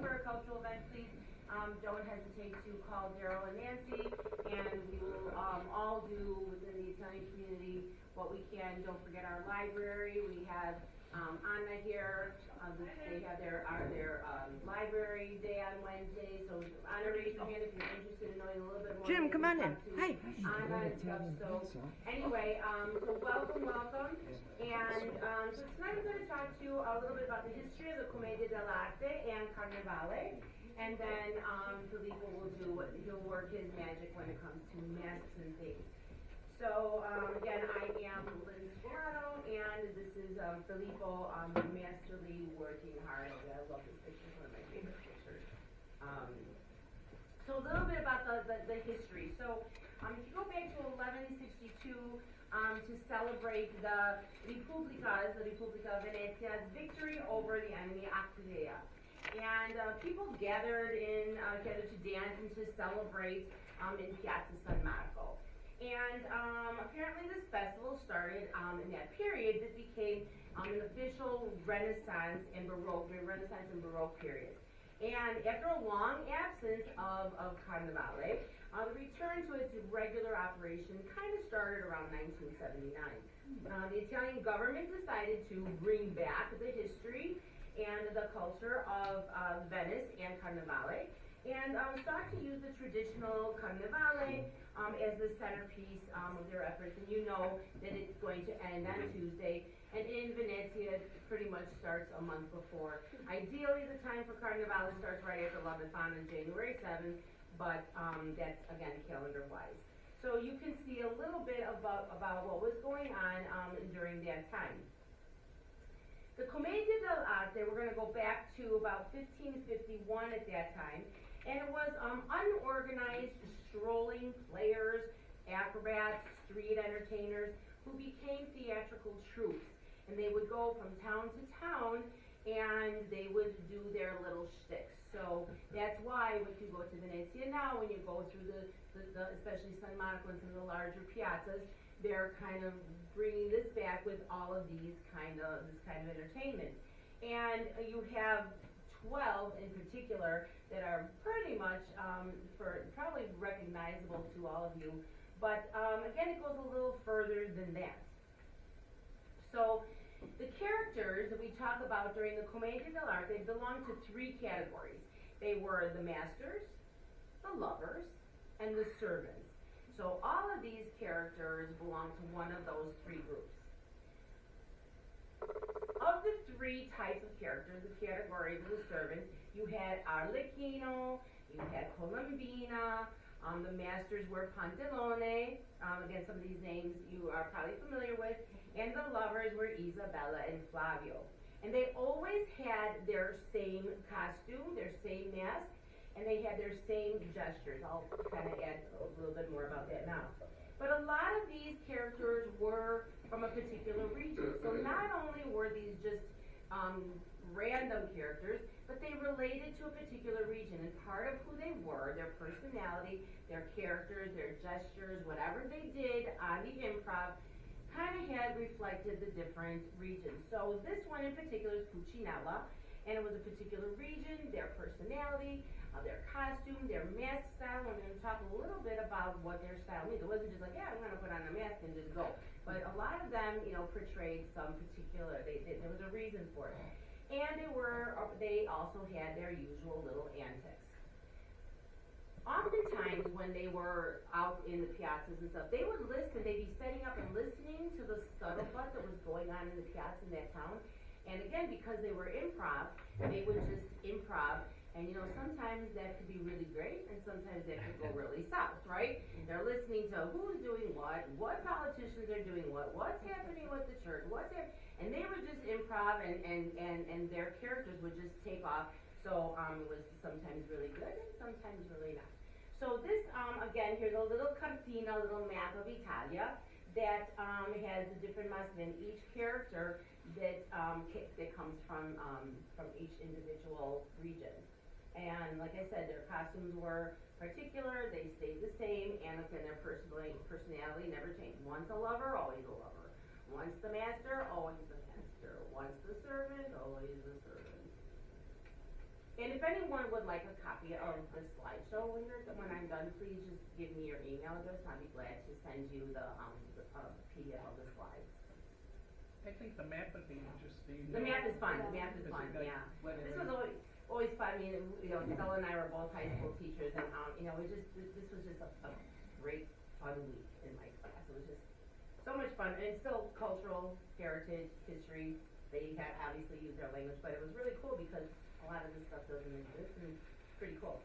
for a cultural event, please don't hesitate to call Daryl and Nancy, and we will all do within the Italian community what we can. Don't forget our library. We have Anna here. They have their library day on Wednesday. So Anna, raise your hand if you're interested in knowing a little bit more. Jim, come on in. Hi. Anna and stuff. So anyway, so welcome. And so tonight I'm going to talk to you a little bit about the history of the Commedia dell'arte and Carnevale. And then Filippo he'll work his magic when it comes to masks and things. So again, I am Lyn Scolaro, and this is Filippo masterly working hard. I love this picture, it's one of my favorite pictures. So a little bit about the history. So if you go back to 1162 to celebrate the Repubblica of Venezia's victory over the enemy Aquileia. And people gathered to dance and to celebrate in Piazza San Marco. And apparently this festival started in that period that became an official Renaissance and Baroque period. And after a long absence of Carnevale, the return to its regular operation kind of started around 1979. The Italian government decided to bring back the history and the culture of Venice and Carnevale, and sought to use the traditional Carnevale as the centerpiece of their efforts. And you know that it's going to end on Tuesday, and in Venezia it pretty much starts a month before. Ideally, the time for Carnevale starts right after La Befana on January 7th, but that's, again, calendar-wise. So you can see a little bit about what was going on during that time. The Commedia dell'arte, we're going to go back to about 1551 at that time, and it was unorganized, strolling players, acrobats, street entertainers who became theatrical troupes. And they would go from town to town, and they would do their little shticks. So that's why if you go to Venezia now, when you go through the especially San Marco and some of the larger piazzas, they're kind of bringing this back with all of this kind of entertainment. And you have 12 in particular that are pretty much probably recognizable to all of you. But again, it goes a little further than that. So the characters that we talk about during the Commedia dell'arte belong to three categories. They were the masters, the lovers, and the servants. So all of these characters belong to one of those three groups. Of the three types of characters, the categories of the servants, you had Arlecchino, you had Colombina, the masters were Pantalone, again some of these names you are probably familiar with, and the lovers were Isabella and Flavio. And they always had their same costume, their same mask, and they had their same gestures. I'll kind of add a little bit more about that now. But a lot of these characters were from a particular region. So not only were these just random characters, but they related to a particular region. And part of who they were, their personality, their characters, their gestures, whatever they did on the improv, kind of had reflected the different regions. So this one in particular is Puccinella, and it was a particular region, their personality, their costume, their mask style. We're going to talk a little bit about what their style means. It wasn't just like, yeah, I'm going to put on a mask and just go. But a lot of them, portrayed some particular, there was a reason for it. And they also had their usual little antics. Oftentimes when they were out in the piazzas and stuff, they would listen, they'd be setting up and listening to the scuttlebutt that was going on in the piazza in that town. And again, because they were improv, they would just improv. And sometimes that could be really great, and sometimes that could go really south, right? They're listening to who's doing what politicians are doing what's happening with the church, and they would just improv, and their characters would just take off. So it was sometimes really good and sometimes really not. So this, again, here's a little cartina, a little map of Italia that has the different masks in each character that comes from each individual region. And like I said, their costumes were particular, they stayed the same, and again, their personality never changed. Once a lover, always a lover. Once the master, always the master. Once the servant, always the servant. And if anyone would like a copy of the slideshow when I'm done, please just give me your email address. I'll be glad to send you the PDF of the slides. I think the map would be interesting. The map is fun. The map is fun. Yeah. This was always fun. I mean, Stella and I were both high school teachers, and this was just a great fun week in my class. It was just so much fun, and it's still cultural, heritage, history. They had obviously used their language, but it was really cool because a lot of this stuff doesn't exist, and it's pretty cool.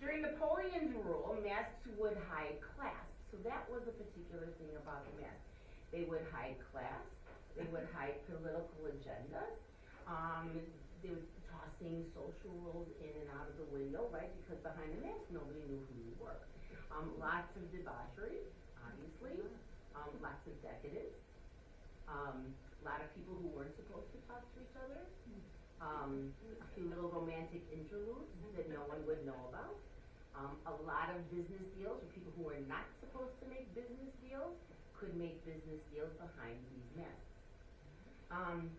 During Napoleon's rule, masks would hide class. So that was a particular thing about the mask. They would hide class. They would hide political agendas. They would tossing social rules in and out of the window, right? Because behind the mask, nobody knew who you were. Lots of debauchery, obviously. Lots of decadence. A lot of people who weren't supposed to talk to each other. A few little romantic interludes that no one would know about. A lot of business deals where people who were not supposed to make business deals could make business deals behind these masks.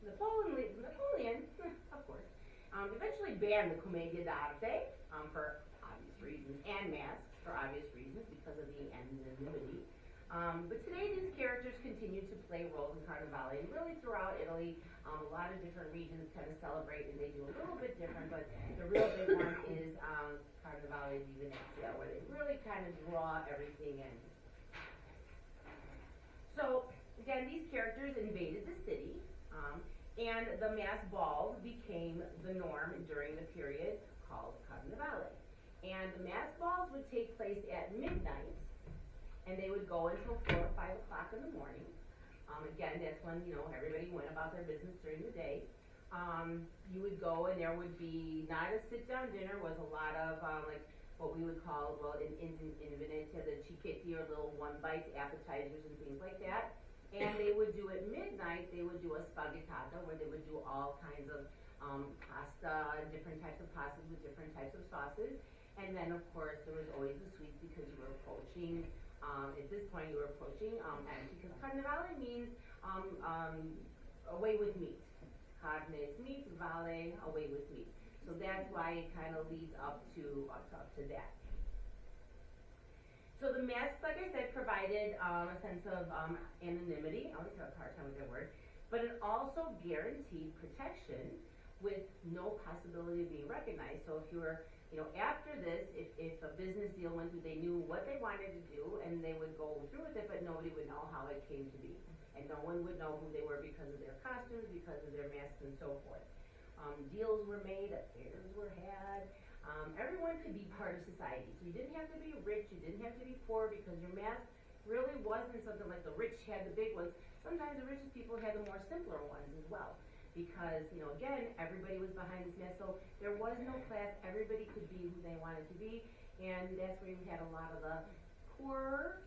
Napoleon, of course, eventually banned the commedia dell'arte for obvious reasons, and masks for obvious reasons because of the anonymity. But today these characters continue to play roles in Carnevale, and really throughout Italy, a lot of different regions kind of celebrate, and they do a little bit different, but the real big one is Carnevale di Venezia, where they really kind of draw everything in. So, again, these characters invaded the city, and the mass balls became the norm during the period called Carnevale. And the mass balls would take place at midnight, and they would go until 4 or 5 o'clock in the morning. Again, that's when, everybody went about their business during the day. You would go, and there would be not a sit-down dinner, was a lot of, what we would call, in Venezia, the cicchetti, or little one-bites, appetizers, and things like that. And they would do at midnight, they would do a spaghettata, where they would do all kinds of pasta, different types of pastas with different types of sauces. And then, of course, there was always the sweets because you were approaching. At this point, you were approaching, and because Carnevale means away with meat. Carne is meat, vale, away with meat. So that's why it kind of leads up to that. So the masks, like I said, provided a sense of anonymity. I always have a hard time with that word. But it also guaranteed protection with no possibility of being recognized. So if you were after this, if a business deal went through, they knew what they wanted to do, and they would go through with it, but nobody would know how it came to be. And no one would know who they were because of their costumes, because of their masks, and so forth. Deals were made, affairs were had. Everyone could be part of society. So you didn't have to be rich, you didn't have to be poor, because your mask really wasn't something like the rich had the big ones. Sometimes the richest people had the more simpler ones as well. Because, again, everybody was behind this mask, so there was no class. Everybody could be who they wanted to be, and that's where you had a lot of the poorer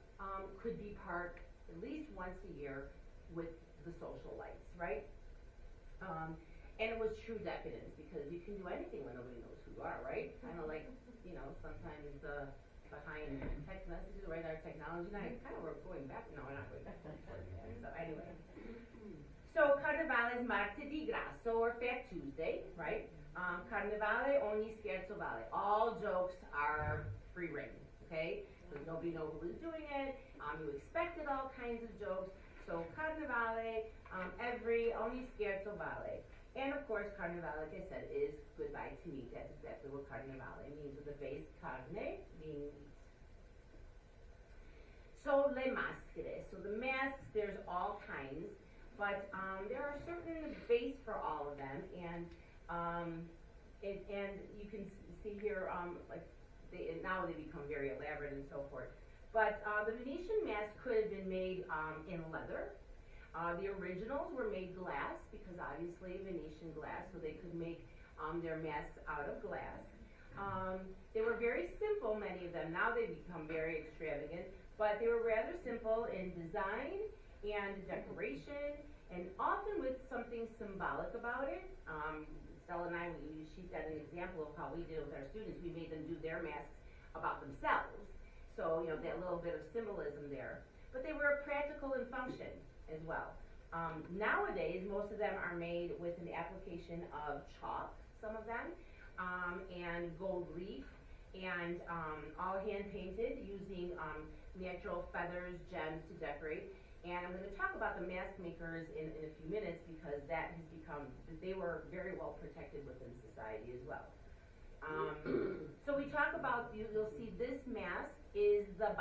could be part, at least once a year, with the social lights, right? And it was true decadence, because you can do anything when nobody knows who you are, right? Kind of like, sometimes behind text messages, right, our technology, and we're going back. No, we're not going back. So anyway. So Carnevale is Martedì Grasso, or Fat Tuesday, right? Carnevale ogni scherzo vale. All jokes are free reign, okay? Because nobody knows who was doing it. You expected all kinds of jokes. So Carnevale, ogni scherzo vale. And of course, Carnevale, like I said, is goodbye to meat. That's exactly what Carnevale means, with the base carne being meat. So le maschere. So the masks, there's all kinds. But there are certain base for all of them, and you can see here, now they become very elaborate and so forth. But the Venetian mask could have been made in leather. The originals were made glass, because obviously Venetian glass, so they could make their masks out of glass. They were very simple, many of them. Now they've become very extravagant, but they were rather simple in design and decoration, and often with something symbolic about it. Stella and I, she's got an example of how we did it with our students. We made them do their masks about themselves. So, that little bit of symbolism there. But they were practical in function as well. Nowadays, most of them are made with an application of chalk, some of them, and gold leaf, and all hand painted using natural feathers, gems to decorate. And I'm going to talk about the mask makers in a few minutes because that has become, they were very well protected within society as well. So we talk about, you'll see this mask is the